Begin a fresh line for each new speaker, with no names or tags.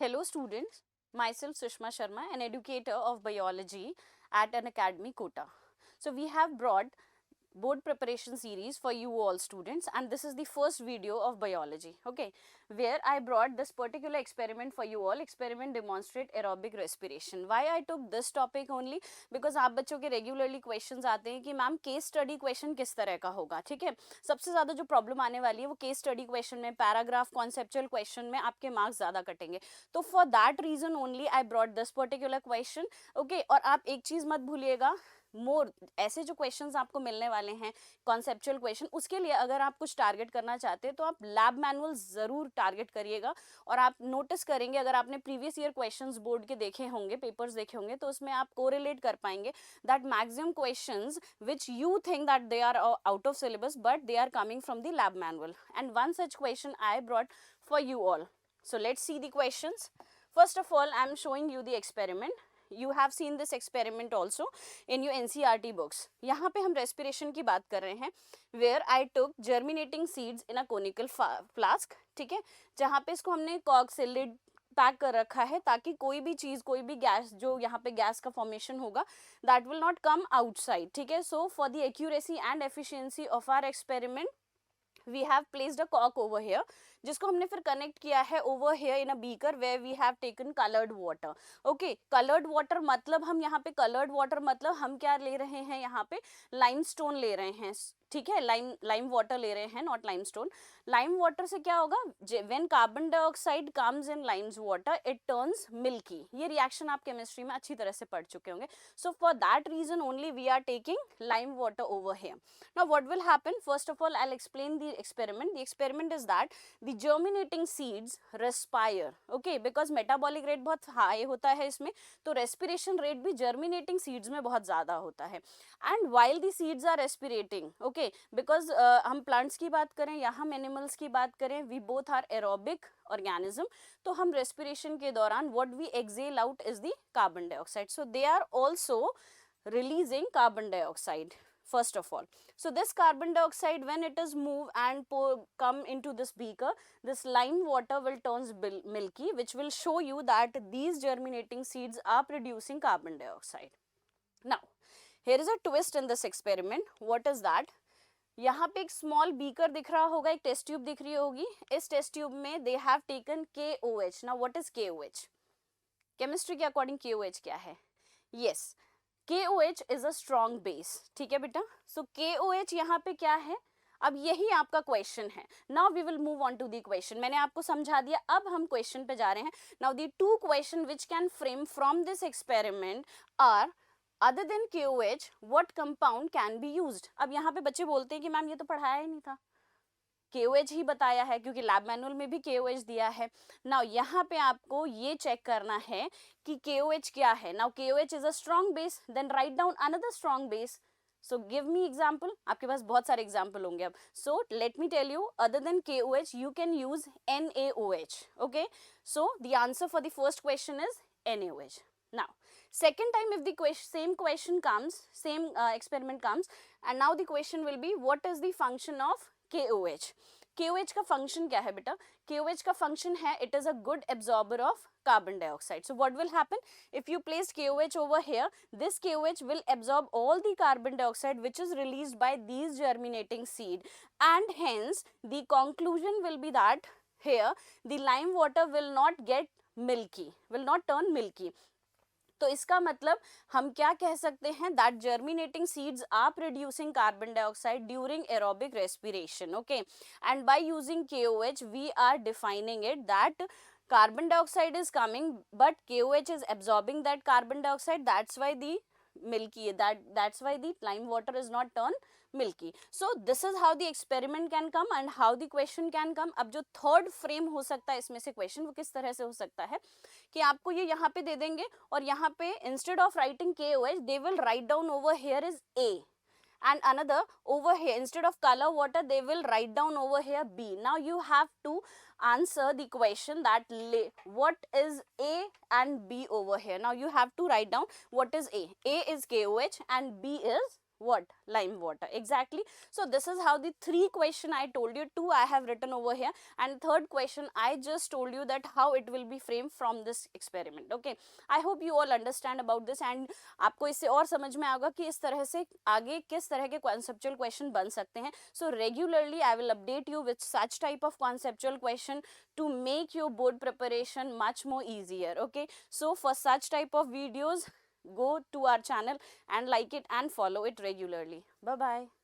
Hello students, myself Sushma Sharma, an educator of biology at an academy Kota. So we have brought board preparation series for you all students, and this is the first video of biology, okay, where I brought this particular experiment for you all. Experiment demonstrate aerobic respiration. Why I took this topic only? Because आप बच्चों के regularly questions आते हैं कि ma'am case study question किस तरह का होगा, ठीक है. सबसे ज़्यादा जो प्रॉब्लम आने वाली है वो केस स्टडी क्वेश्चन में, पैराग्राफ कॉन्सेप्चुअल क्वेश्चन में आपके मार्क्स ज़्यादा कटेंगे. तो for that reason only I brought this particular question, okay. और आप एक चीज़ मत भूलिएगा, मोर ऐसे जो क्वेश्चंस आपको मिलने वाले हैं कॉन्सेप्चुअल क्वेश्चन, उसके लिए अगर आप कुछ टारगेट करना चाहते हैं तो आप लैब मैनुअल ज़रूर टारगेट करिएगा. और आप नोटिस करेंगे, अगर आपने प्रीवियस ईयर क्वेश्चंस बोर्ड के देखे होंगे, पेपर्स देखे होंगे, तो उसमें आप कोरिलेट कर पाएंगे that maximum questions which you think that they are out of syllabus but they are coming from the lab manual. And one such question I brought for you all. So let's see the questions. First of all, I am showing you the experiment. You have seen this experiment also in your NCERT books. यहाँ पे हम respiration की बात कर रहे हैं, where I took germinating seeds in a conical flask, ठीक है, जहाँ पे इसको हमने कॉर्क से लिड पैक कर रखा है ताकि कोई भी चीज़, कोई भी गैस, जो यहाँ पे गैस का फॉर्मेशन होगा, that will not come outside, ठीक है. So for the accuracy and efficiency of our experiment we have placed a कॉक ओवर हियर, जिसको हमने फिर कनेक्ट किया है over here in a beaker where we have taken coloured water. Okay, coloured water मतलब हम यहाँ पे कलर्ड वाटर मतलब हम क्या ले रहे हैं, यहाँ पे लाइमस्टोन ले रहे हैं, ठीक है, लाइम वाटर ले रहे हैं, नॉट लाइमस्टोन. लाइम वाटर से क्या होगा, when carbon dioxide comes in limes water it turns milky. ये रिएक्शन आप केमिस्ट्री में अच्छी तरह से पढ़ चुके होंगे. So for that reason only we are taking lime water over here. Now what will happen, first of all I will explain the experiment. The experiment is that the germinating seeds respire, okay, because metabolic rate बहुत high होता है इसमें, तो respiration rate भी germinating seeds में बहुत ज़्यादा होता है. and while the seeds are respirating, okay, because हम plants की बात करें या हम animals की बात करें, we both are aerobic organism, तो हम respiration के दौरान what we exhale out is the carbon dioxide. so they are also releasing carbon dioxide first of all. So this carbon dioxide, when it is move and come into this beaker, this lime water will turns milky, which will show you that these germinating seeds are producing carbon dioxide. Now here is a twist in this experiment. What is that? यहाँ पे एक small beaker दिख रहा होगा, एक test tube दिख रही होगी. इस टेस्ट ट्यूब में they have taken KOH. Now what is KOH? Chemistry के अकॉर्डिंग KOH क्या है? Yes, KOH is a strong base, ठीक है बेटा. सो KOH यहाँ पे क्या है, अब यही आपका क्वेश्चन है. Now we will move on to the question. मैंने आपको समझा दिया, अब हम क्वेश्चन पे जा रहे हैं. Now the two question which can frame from this experiment are, other than KOH what compound can be used. अब यहाँ पे बच्चे बोलते हैं कि मैम ये तो पढ़ाया ही नहीं था, KOH ही बताया है, क्योंकि लैब मैनुअल में भी KOH दिया है. नाउ यहाँ पे आपको ये चेक करना है कि KOH क्या है. Now KOH is a strong base, then write down another strong base. So give me example. आपके पास बहुत सारे एग्जाम्पल होंगे अब. So let me tell you, other than KOH you can use NaOH. Okay, so the answer for the first question is NaOH. Now second time if the same question comes, same experiment comes, and now the question will be what is the function of KOH. KOH का function क्या है बेटा? KOH का function है it is a good absorber of carbon dioxide. So what will happen if you place KOH over here? This KOH will absorb all the carbon dioxide which is released by these germinating seed, and hence the conclusion will be that here the lime water will not get milky, will not turn milky. तो इसका मतलब हम क्या कह सकते हैं, that germinating seeds are producing carbon dioxide during aerobic respiration. Okay, and by using KOH we are defining it that carbon dioxide is coming but KOH is absorbing that carbon dioxide, that's why the milky, that's why the lime water is not turned milky. So this is how the experiment can come and how the question can come. अब जो third frame हो सकता है इसमें से question, वो किस तरह से हो सकता है कि आपको ये यहाँ पे दे देंगे और यहाँ पे instead of writing KOH they will write down over here is A, and another over here instead of color water they will write down over here B. Now you have to answer the question that what is A and B over here. Now you have to write down what is A. A is KOH and B is what? Lime water. Exactly. So this is how the 3 question I told you, 2 I have written over here, and third question I just told you that how it will be framed from this experiment. Okay, I hope you all understand about this, and आपको इससे और समझ में आएगा कि इस तरह से आगे किस तरह के conceptual question बन सकते हैं. So regularly I will update you with such type of conceptual question to make your board preparation much more easier. Okay, so for such type of videos, go to our channel and like it and follow it regularly. Bye bye.